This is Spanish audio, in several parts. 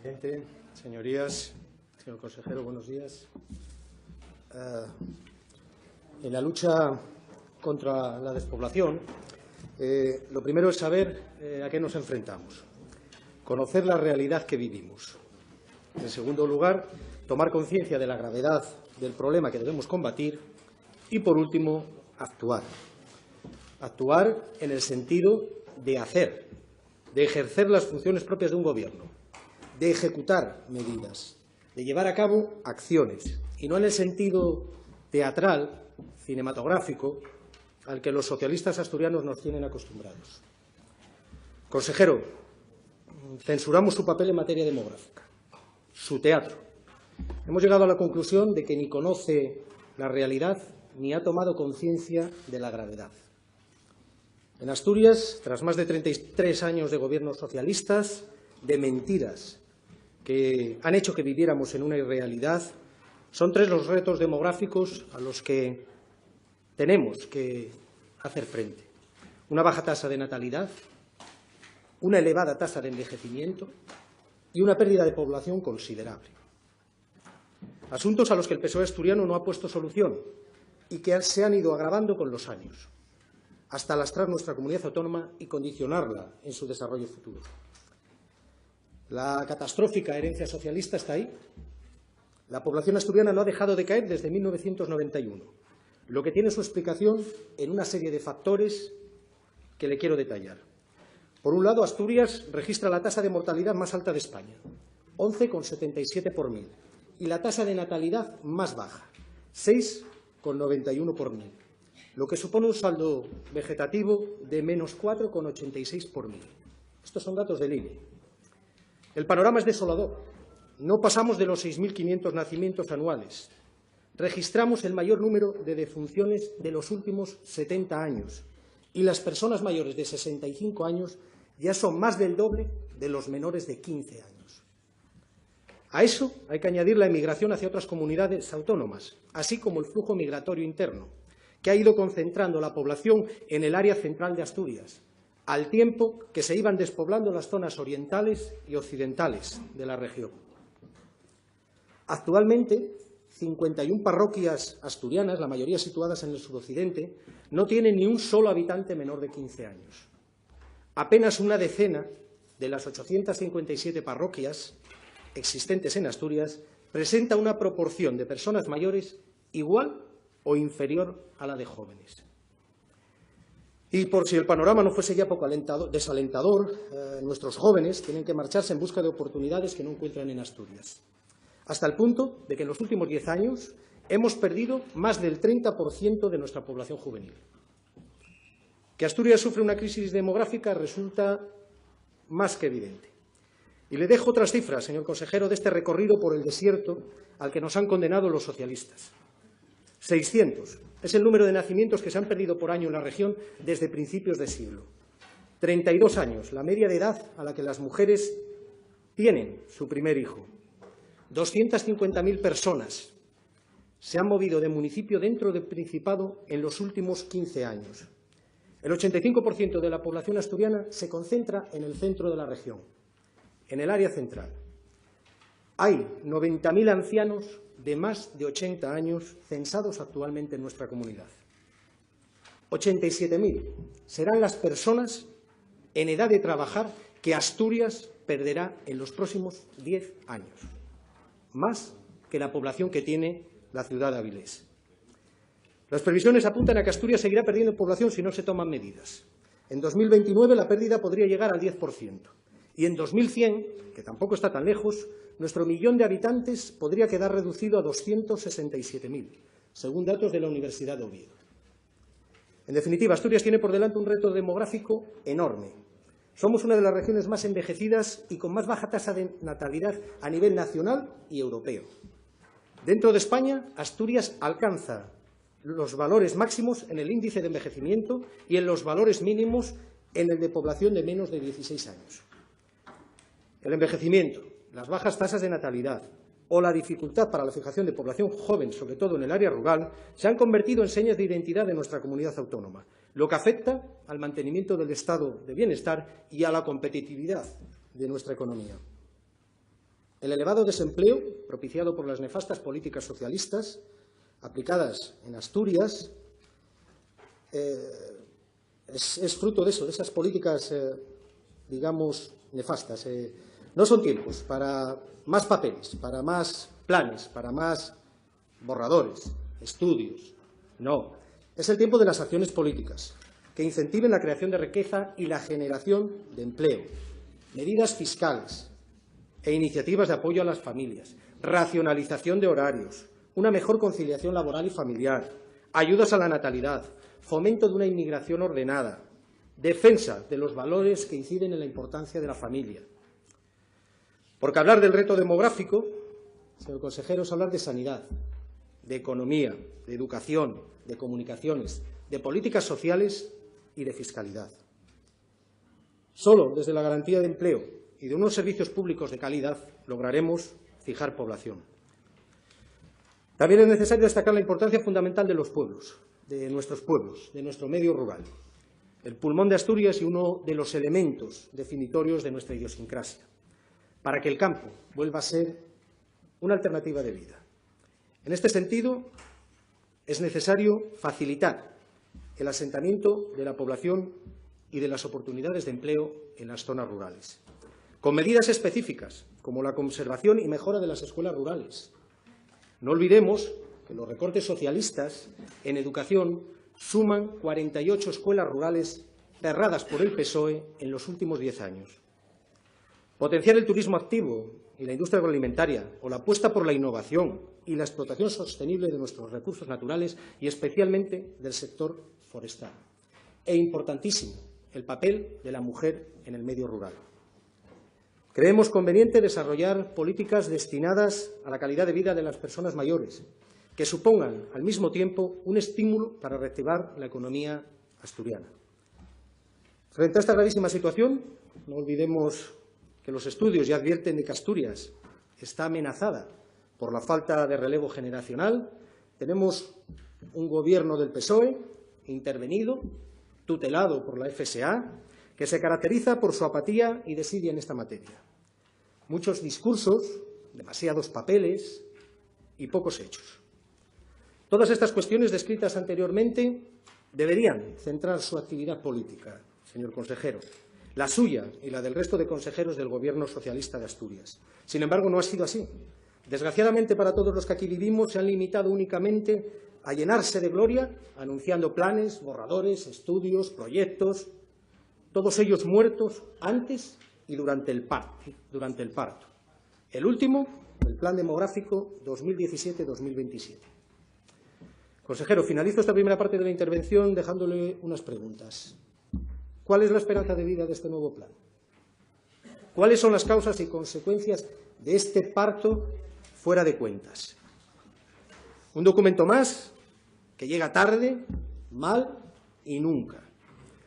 Presidente, señorías, señor consejero, buenos días. En la lucha contra la despoblación, lo primero es saber a qué nos enfrentamos, conocer la realidad que vivimos. En segundo lugar, tomar conciencia de la gravedad del problema que debemos combatir y, por último, actuar. Actuar en el sentido de hacer, de ejercer las funciones propias de un gobierno, de ejecutar medidas, de llevar a cabo acciones, y no en el sentido teatral, cinematográfico, al que los socialistas asturianos nos tienen acostumbrados. Consejero, censuramos su papel en materia demográfica, su teatro. Hemos llegado a la conclusión de que ni conoce la realidad ni ha tomado conciencia de la gravedad. En Asturias, tras más de 33 años de gobiernos socialistas, de mentiras que han hecho que viviéramos en una irrealidad, son tres los retos demográficos a los que tenemos que hacer frente. Una baja tasa de natalidad, una elevada tasa de envejecimiento y una pérdida de población considerable. Asuntos a los que el PSOE asturiano no ha puesto solución y que se han ido agravando con los años, hasta lastrar nuestra comunidad autónoma y condicionarla en su desarrollo futuro. La catastrófica herencia socialista está ahí. La población asturiana no ha dejado de caer desde 1991, lo que tiene su explicación en una serie de factores que le quiero detallar. Por un lado, Asturias registra la tasa de mortalidad más alta de España, 11,77 por mil, y la tasa de natalidad más baja, 6,91 por mil, lo que supone un saldo vegetativo de menos 4,86 por mil. Estos son datos del INE. El panorama es desolador. No pasamos de los 6.500 nacimientos anuales. Registramos el mayor número de defunciones de los últimos 70 años y las personas mayores de 65 años ya son más del doble de los menores de 15 años. A eso hay que añadir la emigración hacia otras comunidades autónomas, así como el flujo migratorio interno, que ha ido concentrando la población en el área central de Asturias, al tiempo que se iban despoblando las zonas orientales y occidentales de la región. Actualmente, 51 parroquias asturianas, la mayoría situadas en el suroccidente, no tienen ni un solo habitante menor de 15 años. Apenas una decena de las 857 parroquias existentes en Asturias presenta una proporción de personas mayores igual o inferior a la de jóvenes. Y por si el panorama no fuese ya poco desalentador, nuestros jóvenes tienen que marcharse en busca de oportunidades que no encuentran en Asturias, hasta el punto de que en los últimos 10 años hemos perdido más del 30% de nuestra población juvenil. Que Asturias sufre una crisis demográfica resulta más que evidente. Y le dejo otras cifras, señor consejero, de este recorrido por el desierto al que nos han condenado los socialistas. 600 es el número de nacimientos que se han perdido por año en la región desde principios de siglo. 32 años, la media de edad a la que las mujeres tienen su primer hijo. 250.000 personas se han movido de municipio dentro del Principado en los últimos 15 años. El 85% de la población asturiana se concentra en el centro de la región, en el área central. Hay 90.000 ancianos de más de 80 años censados actualmente en nuestra comunidad. 87.000 serán las personas en edad de trabajar que Asturias perderá en los próximos 10 años, más que la población que tiene la ciudad de Avilés. Las previsiones apuntan a que Asturias seguirá perdiendo población si no se toman medidas. En 2029 la pérdida podría llegar al 10%. Y en 2100, que tampoco está tan lejos, nuestro millón de habitantes podría quedar reducido a 267.000, según datos de la Universidad de Oviedo. En definitiva, Asturias tiene por delante un reto demográfico enorme. Somos una de las regiones más envejecidas y con más baja tasa de natalidad a nivel nacional y europeo. Dentro de España, Asturias alcanza los valores máximos en el índice de envejecimiento y en los valores mínimos en el de población de menos de 16 años. El envejecimiento, las bajas tasas de natalidad o la dificultad para la fijación de población joven, sobre todo en el área rural, se han convertido en señas de identidad de nuestra comunidad autónoma, lo que afecta al mantenimiento del estado de bienestar y a la competitividad de nuestra economía. El elevado desempleo, propiciado por las nefastas políticas socialistas aplicadas en Asturias, es fruto de eso, de esas políticas, digamos, nefastas. No son tiempos para más papeles, para más planes, para más borradores, estudios. No. Es el tiempo de las acciones políticas que incentiven la creación de riqueza y la generación de empleo, medidas fiscales e iniciativas de apoyo a las familias, racionalización de horarios, una mejor conciliación laboral y familiar, ayudas a la natalidad, fomento de una inmigración ordenada, defensa de los valores que inciden en la importancia de la familia. Porque hablar del reto demográfico, señor consejero, es hablar de sanidad, de economía, de educación, de comunicaciones, de políticas sociales y de fiscalidad. Solo desde la garantía de empleo y de unos servicios públicos de calidad lograremos fijar población. También es necesario destacar la importancia fundamental de los pueblos, de nuestro medio rural, el pulmón de Asturias y uno de los elementos definitorios de nuestra idiosincrasia, para que el campo vuelva a ser una alternativa de vida. En este sentido, es necesario facilitar el asentamiento de la población y de las oportunidades de empleo en las zonas rurales, con medidas específicas, como la conservación y mejora de las escuelas rurales. No olvidemos que los recortes socialistas en educación suman 48 escuelas rurales cerradas por el PSOE en los últimos 10 años. Potenciar el turismo activo y la industria agroalimentaria, o la apuesta por la innovación y la explotación sostenible de nuestros recursos naturales y especialmente del sector forestal. E importantísimo, el papel de la mujer en el medio rural. Creemos conveniente desarrollar políticas destinadas a la calidad de vida de las personas mayores, que supongan al mismo tiempo un estímulo para reactivar la economía asturiana. Frente a esta gravísima situación, no olvidemos que los estudios ya advierten de que Asturias está amenazada por la falta de relevo generacional. Tenemos un gobierno del PSOE intervenido, tutelado por la FSA, que se caracteriza por su apatía y desidia en esta materia. Muchos discursos, demasiados papeles y pocos hechos. Todas estas cuestiones descritas anteriormente deberían centrar su actividad política, señor consejero, la suya y la del resto de consejeros del Gobierno socialista de Asturias. Sin embargo, no ha sido así. Desgraciadamente para todos los que aquí vivimos, se han limitado únicamente a llenarse de gloria, anunciando planes, borradores, estudios, proyectos, todos ellos muertos antes y durante el parto. El último, el Plan Demográfico 2017-2027. Consejero, finalizo esta primera parte de la intervención dejándole unas preguntas. ¿Cuál es la esperanza de vida de este nuevo plan? ¿Cuáles son las causas y consecuencias de este parto fuera de cuentas? Un documento más que llega tarde, mal y nunca.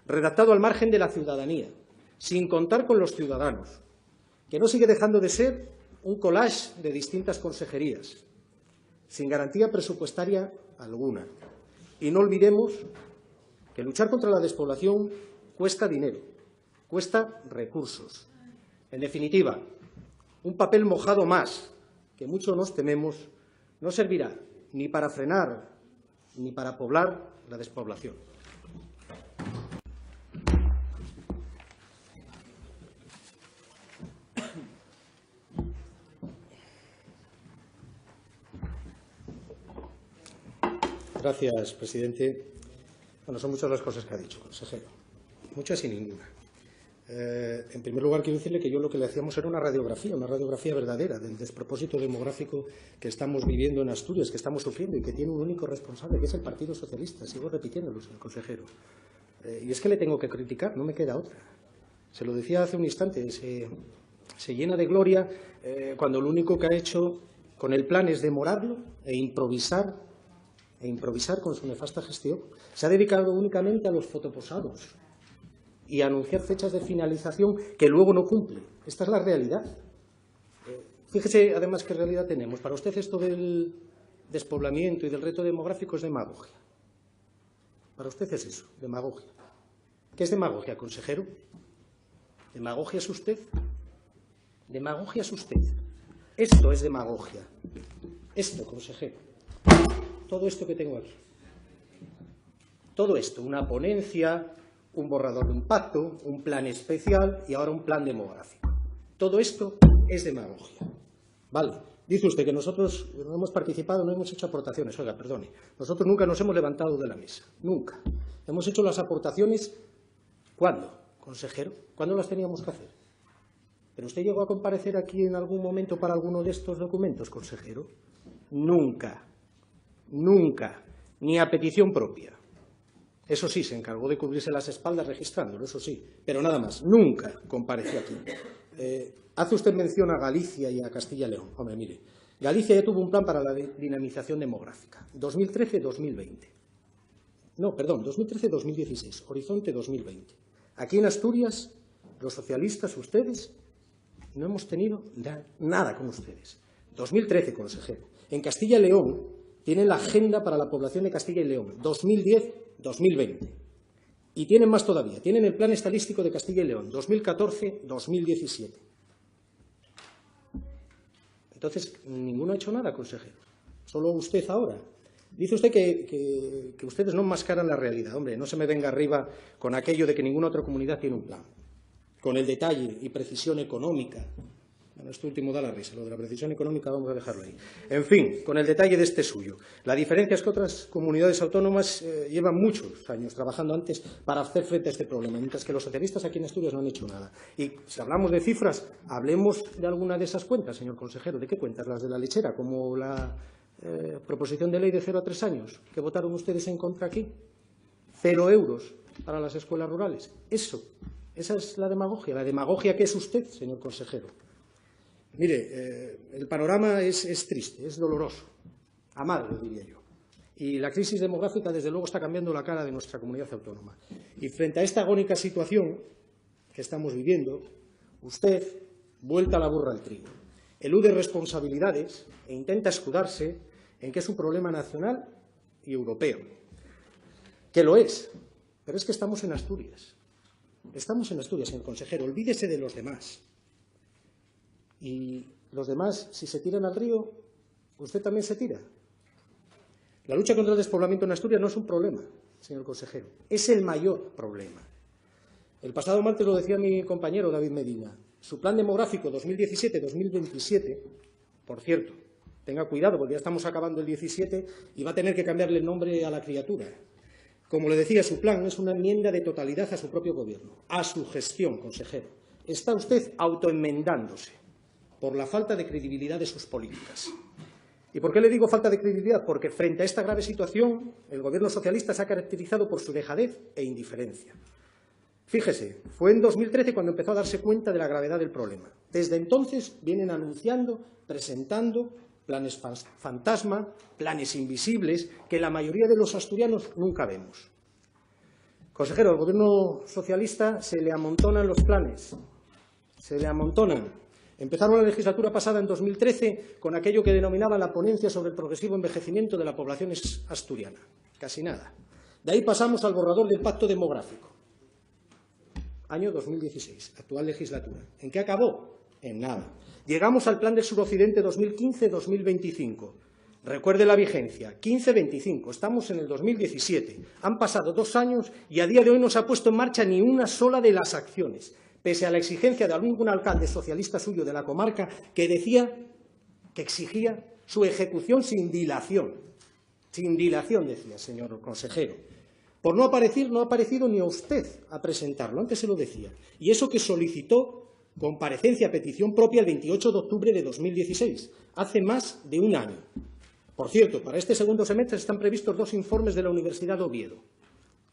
Redactado al margen de la ciudadanía, sin contar con los ciudadanos, que no sigue dejando de ser un collage de distintas consejerías, sin garantía presupuestaria alguna. Y no olvidemos que luchar contra la despoblación cuesta dinero, cuesta recursos. En definitiva, un papel mojado más, que mucho nos tememos, no servirá ni para frenar ni para poblar la despoblación. Gracias, presidente. Bueno, son muchas las cosas que ha dicho, consejero. Muchas y ninguna. En primer lugar, quiero decirle que yo lo que le hacíamos era una radiografía verdadera del despropósito demográfico que estamos viviendo en Asturias, que estamos sufriendo y que tiene un único responsable, que es el Partido Socialista. Sigo repitiéndolo, señor consejero. Y es que le tengo que criticar, no me queda otra. Se lo decía hace un instante, se llena de gloria cuando lo único que ha hecho con el plan es demorarlo e improvisar con su nefasta gestión. Se ha dedicado únicamente a los fotoposados y a anunciar fechas de finalización que luego no cumple. Esta es la realidad. Fíjese, además, qué realidad tenemos. Para usted esto del despoblamiento y del reto demográfico es demagogia. Para usted es eso, demagogia. ¿Qué es demagogia, consejero? ¿Demagogia es usted? Demagogia es usted. Esto es demagogia. Esto, consejero. Todo esto que tengo aquí. Todo esto, una ponencia, un borrador de un pacto, un plan especial y ahora un plan demográfico. Todo esto es demagogia. Vale. Dice usted que nosotros no hemos participado, no hemos hecho aportaciones. Oiga, perdone, nosotros nunca nos hemos levantado de la mesa. Nunca. Hemos hecho las aportaciones, ¿cuándo, consejero? ¿Cuándo las teníamos que hacer? ¿Pero usted llegó a comparecer aquí en algún momento para alguno de estos documentos, consejero? Nunca. Nunca. Ni a petición propia. Eso sí, se encargó de cubrirse las espaldas registrándolo, eso sí. Pero nada más. Nunca compareció aquí. Hace usted mención a Galicia y a Castilla y León. Hombre, mire, Galicia ya tuvo un plan para la dinamización demográfica. 2013-2020. No, perdón, 2013-2016. Horizonte 2020. Aquí en Asturias, los socialistas, ustedes, no hemos tenido nada con ustedes. 2013, consejero. En Castilla y León tienen la agenda para la población de Castilla y León, 2010-2020. Y tienen más todavía. Tienen el plan estadístico de Castilla y León, 2014-2017. Entonces, ninguno ha hecho nada, consejero. Solo usted ahora. Dice usted que ustedes no enmascaran la realidad. Hombre, no se me venga arriba con aquello de que ninguna otra comunidad tiene un plan. Con el detalle y precisión económica. Bueno, esto último da la risa, lo de la precisión económica vamos a dejarlo ahí. En fin, con el detalle de este suyo. La diferencia es que otras comunidades autónomas llevan muchos años trabajando antes para hacer frente a este problema, mientras que los socialistas aquí en Asturias no han hecho nada. Y si hablamos de cifras, hablemos de alguna de esas cuentas, señor consejero. ¿De qué cuentas? Las de la lechera, como la proposición de ley de 0 a 3 años, que votaron ustedes en contra aquí. 0 euros para las escuelas rurales. Esa es la demagogia que es usted, señor consejero. Mire, el panorama es triste, es doloroso, amargo, diría yo. Y la crisis demográfica, desde luego, está cambiando la cara de nuestra comunidad autónoma. Y frente a esta agónica situación que estamos viviendo, usted vuelta la burra al trigo. Elude responsabilidades e intenta escudarse en que es un problema nacional y europeo. Que lo es, pero es que estamos en Asturias. Estamos en Asturias, señor consejero. Olvídese de los demás. Y los demás, si se tiran al río, usted también se tira. La lucha contra el despoblamiento en Asturias no es un problema, señor consejero. Es el mayor problema. El pasado martes lo decía mi compañero David Medina. Su plan demográfico 2017-2027, por cierto, tenga cuidado porque ya estamos acabando el 17 y va a tener que cambiarle el nombre a la criatura. Como le decía, su plan es una enmienda de totalidad a su propio gobierno, a su gestión, consejero. Está usted autoenmendándose por la falta de credibilidad de sus políticas. ¿Y por qué le digo falta de credibilidad? Porque frente a esta grave situación, el gobierno socialista se ha caracterizado por su dejadez e indiferencia. Fíjese, fue en 2013 cuando empezó a darse cuenta de la gravedad del problema. Desde entonces vienen anunciando, presentando planes fantasma, planes invisibles, que la mayoría de los asturianos nunca vemos. Consejero, al gobierno socialista se le amontonan los planes, se le amontonan. Empezaron la legislatura pasada, en 2013, con aquello que denominaba la ponencia sobre el progresivo envejecimiento de la población asturiana. Casi nada. De ahí pasamos al borrador del pacto demográfico. Año 2016, actual legislatura. ¿En qué acabó? En nada. Llegamos al plan del suroccidente 2015-2025. Recuerde la vigencia, 15-25. Estamos en el 2017. Han pasado 2 años y a día de hoy no se ha puesto en marcha ni una sola de las acciones, pese a la exigencia de algún alcalde socialista suyo de la comarca que decía, que exigía su ejecución sin dilación. Sin dilación, decía, señor consejero. Por no aparecer, no ha aparecido ni a usted a presentarlo, antes se lo decía. Y eso que solicitó comparecencia a petición propia el 28 de octubre de 2016, hace más de un año. Por cierto, para este segundo semestre están previstos 2 informes de la Universidad de Oviedo,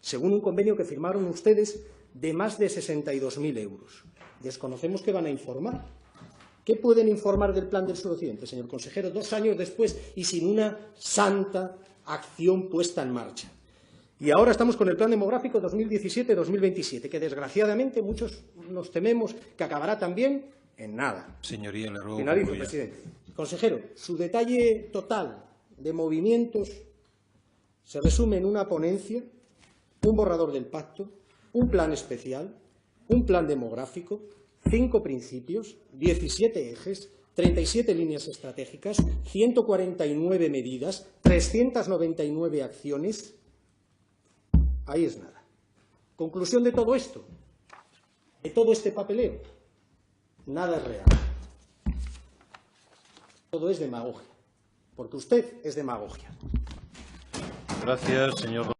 según un convenio que firmaron ustedes de más de 62.000 euros. Desconocemos qué van a informar. ¿Qué pueden informar del plan del suroccidente, señor consejero, 2 años después y sin una santa acción puesta en marcha? Y ahora estamos con el plan demográfico 2017-2027, que desgraciadamente muchos nos tememos que acabará también en nada. Señoría, le ruego. Finalizo, presidente. Consejero, su detalle total de movimientos se resume en una ponencia, un borrador del pacto, un plan especial, un plan demográfico, 5 principios, 17 ejes, 37 líneas estratégicas, 149 medidas, 399 acciones. Ahí es nada. Conclusión de todo esto, de todo este papeleo, nada es real. Todo es demagogia, porque usted es demagogia. Gracias, señor.